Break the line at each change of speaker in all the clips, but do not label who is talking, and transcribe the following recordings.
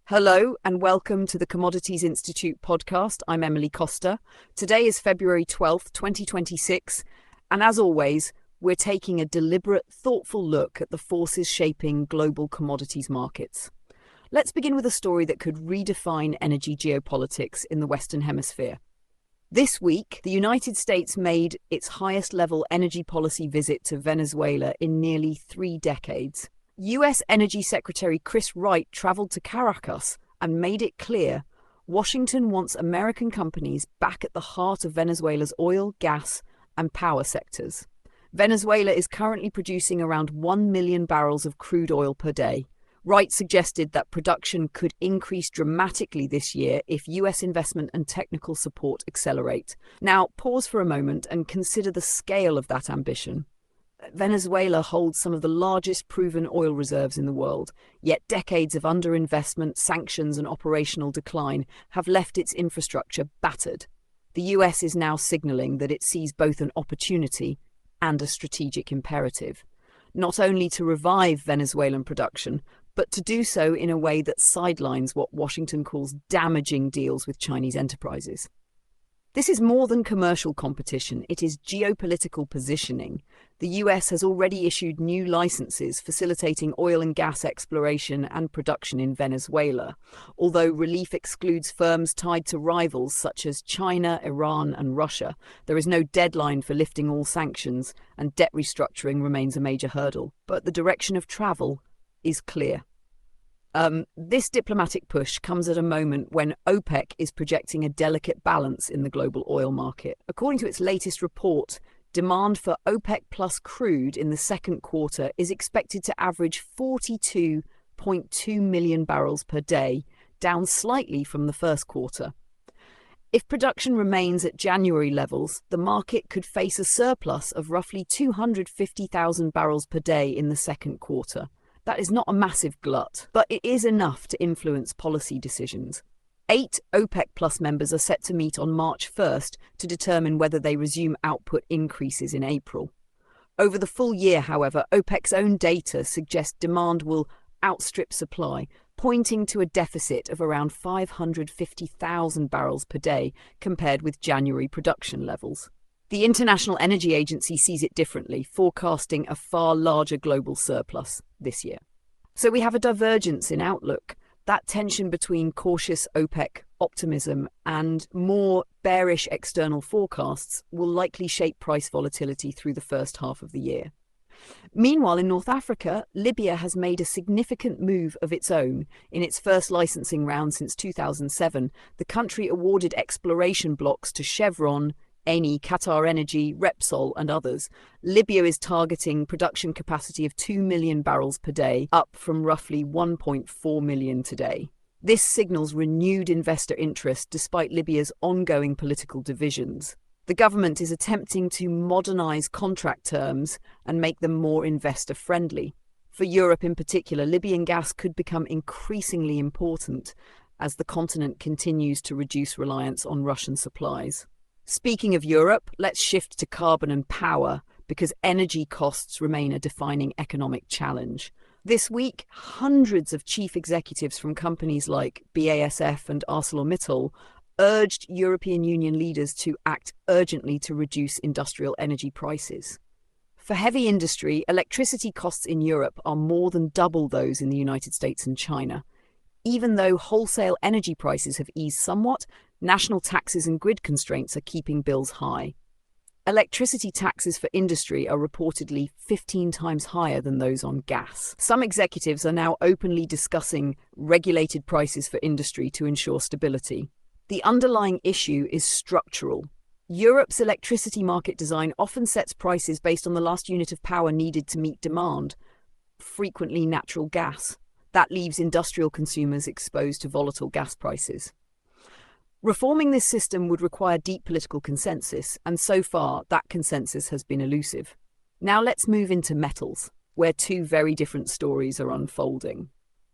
Hello and welcome to the Commodities Institute podcast. I'm Emily Costa. Today is February 12th, 2026, and as always, we're taking a deliberate, thoughtful look at the forces shaping global commodities markets. Let's begin with a story that could redefine energy geopolitics in the Western Hemisphere. This week, the United States made its highest-level energy policy visit to Venezuela in nearly 3 decades. US Energy Secretary Chris Wright traveled to Caracas and made it clear Washington wants American companies back at the heart of Venezuela's oil, gas, and power sectors. Venezuela is currently producing around 1 million barrels of crude oil per day. Wright suggested that production could increase dramatically this year if US investment and technical support accelerate. Now, pause for a moment and consider the scale of that ambition. Venezuela holds some of the largest proven oil reserves in the world, yet decades of underinvestment, sanctions, and operational decline have left its infrastructure battered. The US is now signaling that it sees both an opportunity and a strategic imperative, not only to revive Venezuelan production, but to do so in a way that sidelines what Washington calls damaging deals with Chinese enterprises. This is more than commercial competition, it is geopolitical positioning. The US has already issued new licenses facilitating oil and gas exploration and production in Venezuela, although relief excludes firms tied to rivals such as China, Iran, and Russia. There is no deadline for lifting all sanctions, and debt restructuring remains a major hurdle. But the direction of travel is clear. This diplomatic push comes at a moment when OPEC is projecting a delicate balance in the global oil market. According to its latest report, demand for OPEC plus crude in the second quarter is expected to average 42.2 million barrels per day, down slightly from the first quarter. If production remains at January levels, the market could face a surplus of roughly 250,000 barrels per day in the second quarter. That is not a massive glut, but it is enough to influence policy decisions. 8 OPEC Plus members are set to meet on March 1st to determine whether they resume output increases in April. Over the full year, however, OPEC's own data suggests demand will outstrip supply, pointing to a deficit of around 550,000 barrels per day compared with January production levels. The International Energy Agency sees it differently, forecasting a far larger global surplus this year. So we have a divergence in outlook. That tension between cautious OPEC optimism and more bearish external forecasts will likely shape price volatility through the first half of the year. Meanwhile, in North Africa, Libya has made a significant move of its own. In its first licensing round since 2007, the country awarded exploration blocks to Chevron, Eni, Qatar Energy, Repsol and others. Libya is targeting production capacity of 2 million barrels per day, up from roughly 1.4 million today. This signals renewed investor interest despite Libya's ongoing political divisions. The government is attempting to modernize contract terms and make them more investor-friendly. For Europe in particular, Libyan gas could become increasingly important as the continent continues to reduce reliance on Russian supplies. Speaking of Europe, let's shift to carbon and power, because energy costs remain a defining economic challenge. This week, hundreds of chief executives from companies like BASF and ArcelorMittal urged European Union leaders to act urgently to reduce industrial energy prices. For heavy industry, electricity costs in Europe are more than double those in the United States and China. Even though wholesale energy prices have eased somewhat, national taxes and grid constraints are keeping bills high. Electricity taxes for industry are reportedly 15 times higher than those on gas. Some executives are now openly discussing regulated prices for industry to ensure stability. The underlying issue is structural. Europe's electricity market design often sets prices based on the last unit of power needed to meet demand, frequently natural gas. That leaves industrial consumers exposed to volatile gas prices. Reforming this system would require deep political consensus, and so far that consensus has been elusive. Now let's move into metals, where 2 very different stories are unfolding.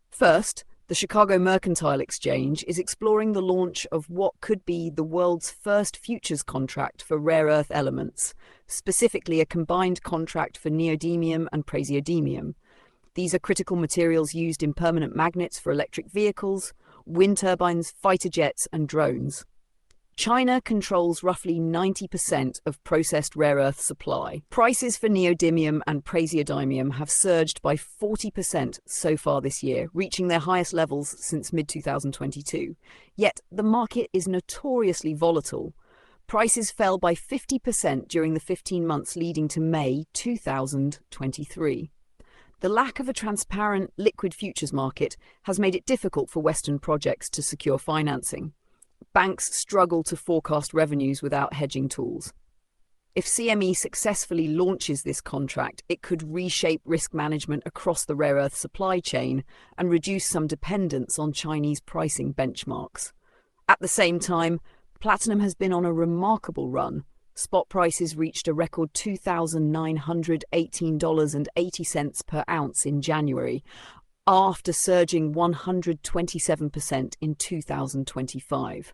First, the Chicago Mercantile Exchange is exploring the launch of what could be the world's first futures contract for rare earth elements, specifically a combined contract for neodymium and praseodymium. These are critical materials used in permanent magnets for electric vehicles, wind turbines, fighter jets, and drones. China controls roughly 90% of processed rare earth supply. Prices for neodymium and praseodymium have surged by 40% so far this year, reaching their highest levels since mid-2022. Yet the market is notoriously volatile. Prices fell by 50% during the 15 months leading to May 2023. The lack of a transparent liquid futures market has made it difficult for Western projects to secure financing. Banks struggle to forecast revenues without hedging tools. If CME successfully launches this contract, it could reshape risk management across the rare earth supply chain and reduce some dependence on Chinese pricing benchmarks. At the same time, platinum has been on a remarkable run. Spot prices reached a record $2,918.80 per ounce in January, after surging 127% in 2025.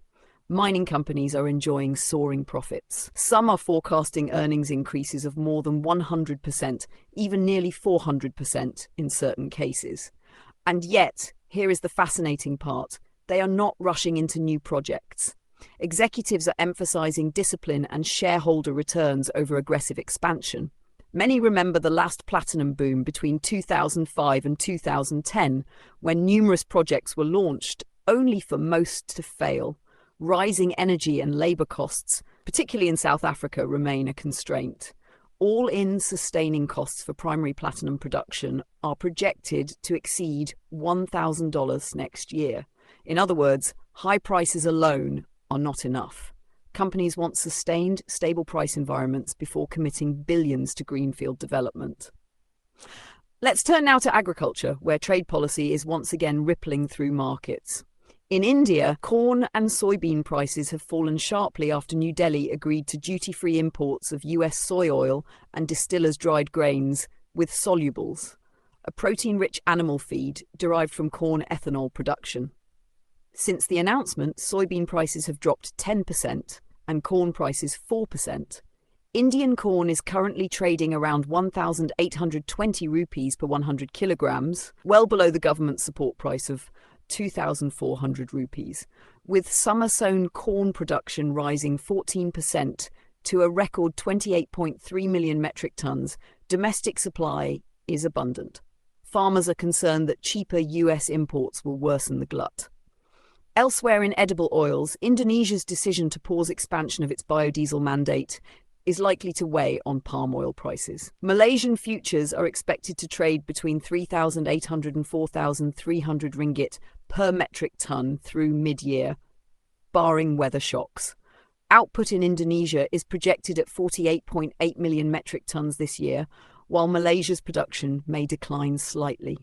Mining companies are enjoying soaring profits. Some are forecasting earnings increases of more than 100%, even nearly 400% in certain cases. And yet, here is the fascinating part, they are not rushing into new projects. Executives are emphasizing discipline and shareholder returns over aggressive expansion. Many remember the last platinum boom between 2005 and 2010, when numerous projects were launched, only for most to fail. Rising energy and labor costs, particularly in South Africa, remain a constraint. All-in sustaining costs for primary platinum production are projected to exceed $1,000 next year. In other words, high prices alone are not enough. Companies want sustained, stable price environments before committing billions to greenfield development. Let's turn now to agriculture, where trade policy is once again rippling through markets. In India, corn and soybean prices have fallen sharply after New Delhi agreed to duty-free imports of US soy oil and distillers' dried grains with solubles, a protein-rich animal feed derived from corn ethanol production. Since the announcement, soybean prices have dropped 10% and corn prices 4%. Indian corn is currently trading around 1,820 rupees per 100 kilograms, well below the government support price of 2,400 rupees, with summer-sown corn production rising 14% to a record 28.3 million metric tons. Domestic supply is abundant. Farmers are concerned that cheaper US imports will worsen the glut. Elsewhere in edible oils, Indonesia's decision to pause expansion of its biodiesel mandate is likely to weigh on palm oil prices. Malaysian futures are expected to trade between 3,800 and 4,300 ringgit per metric ton through mid-year, barring weather shocks. Output in Indonesia is projected at 48.8 million metric tons this year, while Malaysia's production may decline slightly.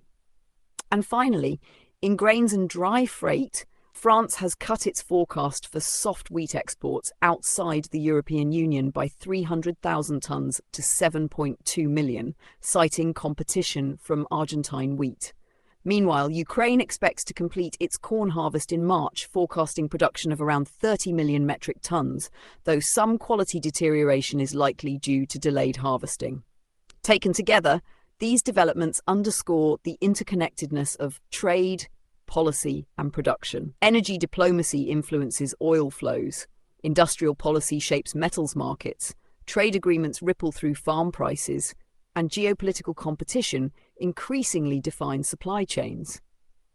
And finally, in grains and dry freight, France has cut its forecast for soft wheat exports outside the European Union by 300,000 tonnes to 7.2 million, citing competition from Argentine wheat. Meanwhile, Ukraine expects to complete its corn harvest in March, forecasting production of around 30 million metric tonnes, though some quality deterioration is likely due to delayed harvesting. Taken together, these developments underscore the interconnectedness of trade, policy and production. Energy diplomacy influences oil flows. Industrial policy shapes metals markets. Trade agreements ripple through farm prices. And geopolitical competition increasingly defines supply chains.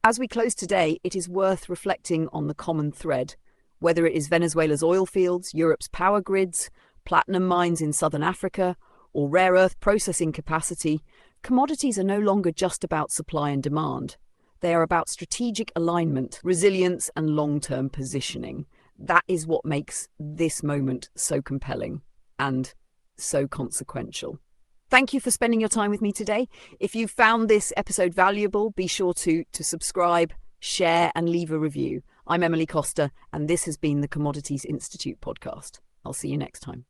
As we close today, it is worth reflecting on the common thread. Whether it is Venezuela's oil fields, Europe's power grids, platinum mines in southern Africa, or rare earth processing capacity, commodities are no longer just about supply and demand. They are about strategic alignment, resilience, and long-term positioning. That is what makes this moment so compelling and so consequential. Thank you for spending your time with me today. If you found this episode valuable, be sure to subscribe, share, and leave a review. I'm Emily Costa, and this has been the Commodities Institute podcast. I'll see you next time.